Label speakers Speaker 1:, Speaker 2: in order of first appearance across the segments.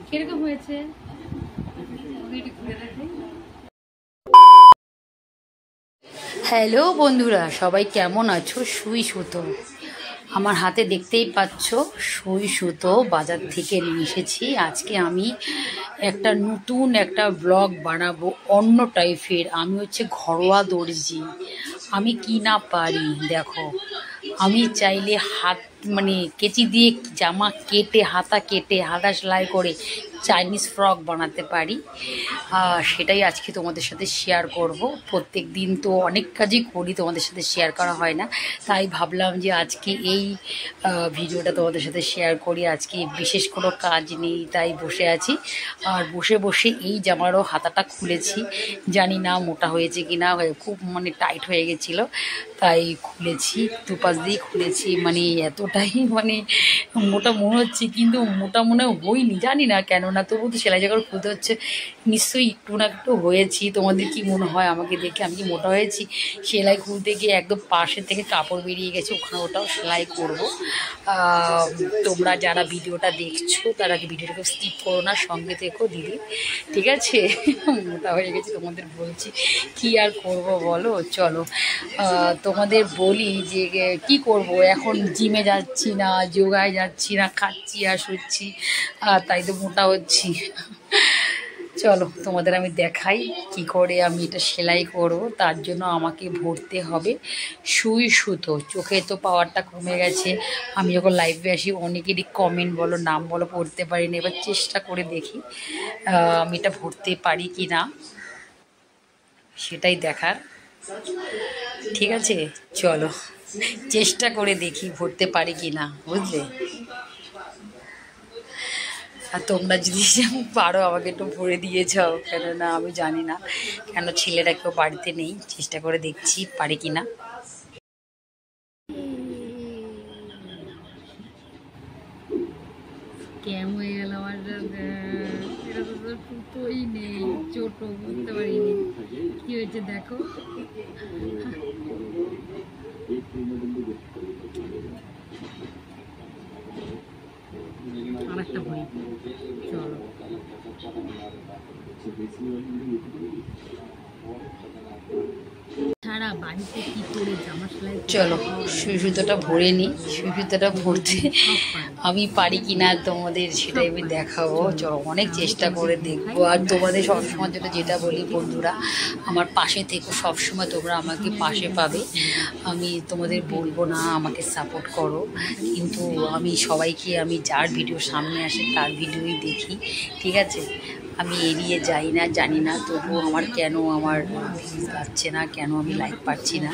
Speaker 1: কিরকম হয়েছে? হ্যালো বন্ধুরা, সবাই কেমন আছো? সুই সুতো আমার হাতে দেখতেই পাচ্ছ, সুই সুতো বাজার থেকে নিয়ে এসেছি। আজকে আমি একটা নতুন একটা ব্লগ বানাবো, অন্য টাইপের। আমি হচ্ছে ঘরোয়া দর্জি। আমি কি না পারি দেখো। আমি চাইলে হাত মানে কেচি দিয়ে জামা কেটে, হাতা কেটে, হাতা সেলাই করে চাইনিজ ফ্রক বানাতে পারি। সেটাই আজকে তোমাদের সাথে শেয়ার করব। প্রত্যেক দিন তো অনেক কাজই করি, তোমাদের সাথে শেয়ার করা হয় না, তাই ভাবলাম যে আজকে এই ভিডিওটা তোমাদের সাথে শেয়ার করি। আজকে বিশেষ কোনো কাজ নেই, তাই বসে আছি। আর বসে বসে এই জামারও হাতাটা খুলেছি। জানি না মোটা হয়েছে কি না, খুব মানে টাইট হয়ে গেছিলো, তাই খুলেছি। দুপাশ দিয়ে খুলেছি, মানে এতটাই মানে মোটা মনে হচ্ছে, কিন্তু মোটা মনে হইনি, জানি না কেন না। তবু তো সেলাই জায়গায় খুলতে হচ্ছে, নিশ্চয়ই একটু না একটু হয়েছি। তোমাদের কি মনে হয় আমাকে দেখে, আমি কি মোটা হয়েছি? সেলাই খুলতে গিয়ে একদম পাশের থেকে কাপড় বেরিয়ে গেছে, ওখানে ওটাও সেলাই করবো। তোমরা যারা ভিডিওটা দেখছো তারা ভিডিওটাকে স্কিপ করো না, সঙ্গে থেকো দিদি, ঠিক আছে? মোটা হয়ে গেছে তোমাদের বলছি, কি আর করব বলো। চলো তোমাদের বলি যে কি করব এখন। জিমে যাচ্ছি না, যোগায় যাচ্ছি না, খাচ্ছি আর শুচ্ছি, তাই তো মোটা হচ্ছি। চলো তোমাদের আমি দেখাই কি করে আমি এটা সেলাই করব। তার জন্য আমাকে ভরতে হবে সুই সুতো। চোখে তো পাওয়ারটা কমে গেছে। আমি যখন লাইভে আসি অনেকেরই কমেন্ট বলো, নাম বলো, পড়তে পারি না। এবার চেষ্টা করে দেখি আমি এটা ভরতে পারি কি না, সেটাই দেখার। ঠিক আছে, চলো চেষ্টা করে দেখি ভরতে পারি কি না, বুঝলে? আর তোমরা যদি পারো আমাকে একটু ভরে দিয়ে যাও, কেননা আমি জানি না, কেন ছেলেরা কেউ বাড়িতে নেই। চেষ্টা করে দেখছি পারি কি না। কেমন হয়ে গেল আমার, এটা তো সুতোই নেই, ছোট, বুঝতে পারিনি কি হয়েছে। দেখো আরেকটা ভরি, চলো। সারা বাড়িতে কি করে জামা সেলাই। চলো সুই সুতোটা ভরে নিই। সুই সুতোটা ভরতে আমি পারি কি না তোমাদের সেটাই আমি দেখাবো। চলো অনেক চেষ্টা করে দেখবো। আর তোমাদের সবসময় জন্য যেটা বলি, বন্ধুরা আমার পাশে থেকো, সবসময় তোমরা আমাকে পাশে পাবে। আমি তোমাদের বলবো না আমাকে সাপোর্ট করো, কিন্তু আমি সবাইকে, আমি যার ভিডিও সামনে আসে তার ভিডিওই দেখি, ঠিক আছে? আমি এড়িয়ে যাই না, জানি না তবুও আমার কেন আমার ভিউজ আসছে না, কেন আমি লাইক পাচ্ছি না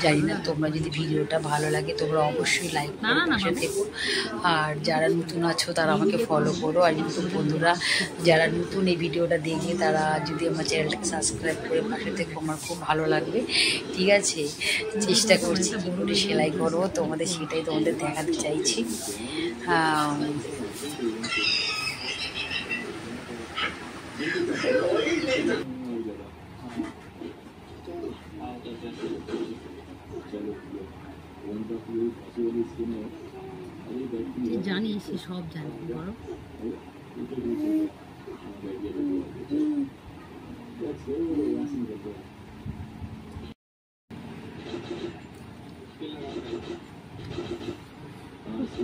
Speaker 1: জানি না। তোমরা যদি ভিডিওটা ভালো লাগে তোমরা অবশ্যই লাইক করো, পাশে থেকো। আর যারা নতুন আছো তারা আমাকে ফলো করো। আর নতুন বন্ধুরা যারা নতুন এই ভিডিওটা দেখে তারা যদি আমার চ্যানেলটাকে সাবস্ক্রাইব করে পাশে থেকো, আমার খুব ভালো লাগবে, ঠিক আছে? চেষ্টা করছি কী করে সেলাই করবো, তোমাদের সেটাই তোমাদের দেখাতে চাইছি। জানি সে সব জানি, বলো।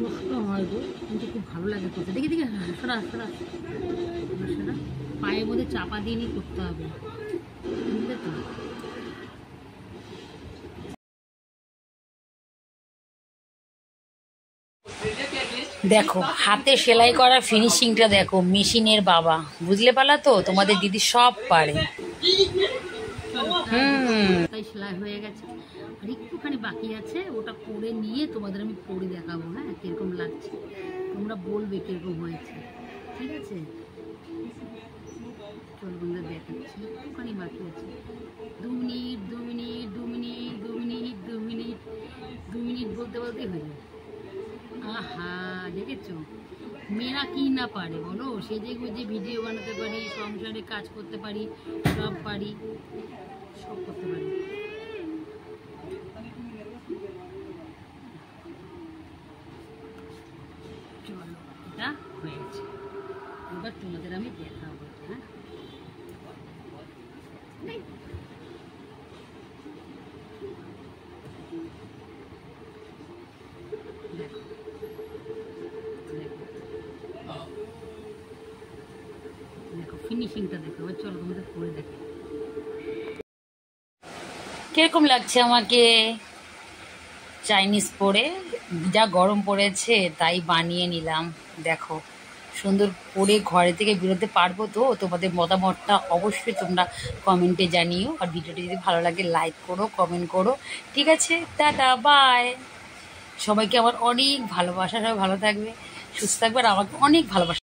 Speaker 1: কষ্ট হয় গো, কিন্তু খুব ভালো লাগে করতে। দেখি দেখি, সরা সরা সরা, পায়ের মধ্যে চাপা দিয়ে নিয়ে করতে হবে, বুঝলে তো? দেখো হাতে সেলাই করার ফিনিশিংটা দেখো, মেশিনের বাবা, বুঝলে পারলা তো? তোমাদের দিদি সব পারে। তাই সেলাই হয়ে গেছে, আর একটুখানি বাকি আছে, ওটা করে নিয়ে তোমাদের আমি পরে দেখাবো। হ্যাঁ, কিরকম লাগছে তোমরা বলবে কিরকম হয়েছে, ঠিক আছে? চল বন্ধুরা দেখাচ্ছি, একটুখানি বাকি আছে। 2 minute 2 minute 2 minute 2 minute 2 minute 2 minute বলতে বলতে হয়ে যাবে। আহা, দেখেছো মেয়েরা কি না পারে বলো? সেজে গুজে ভিডিও বানাতে পারি, সংসারে কাজ করতে পারি, সব পারি, সব করতে পারি। চলো এটা হয়ে গেছে। এবার তোমাদের আমি দেখাবো। হ্যাঁ, দেখো দেখো ফিনিশিংটা দেখো। চলো তোমাদের করে দেখো কিরকম লাগছে আমাকে চাইনিজ পরে। যা গরম পড়েছে তাই বানিয়ে নিলাম। দেখো সুন্দর করে ঘরে থেকে বেরোতে পারবো তো? তোমাদের মতামতটা অবশ্যই তোমরা কমেন্টে জানিও। আর ভিডিওটি যদি ভালো লাগে লাইক করো, কমেন্ট করো। ঠিক আছে, টাটা, বাই। সবাইকে আমার অনেক ভালোবাসা। সবাই ভালো থাকবে, সুস্থ থাকবে, আর আমাকে অনেক ভালোবাসা।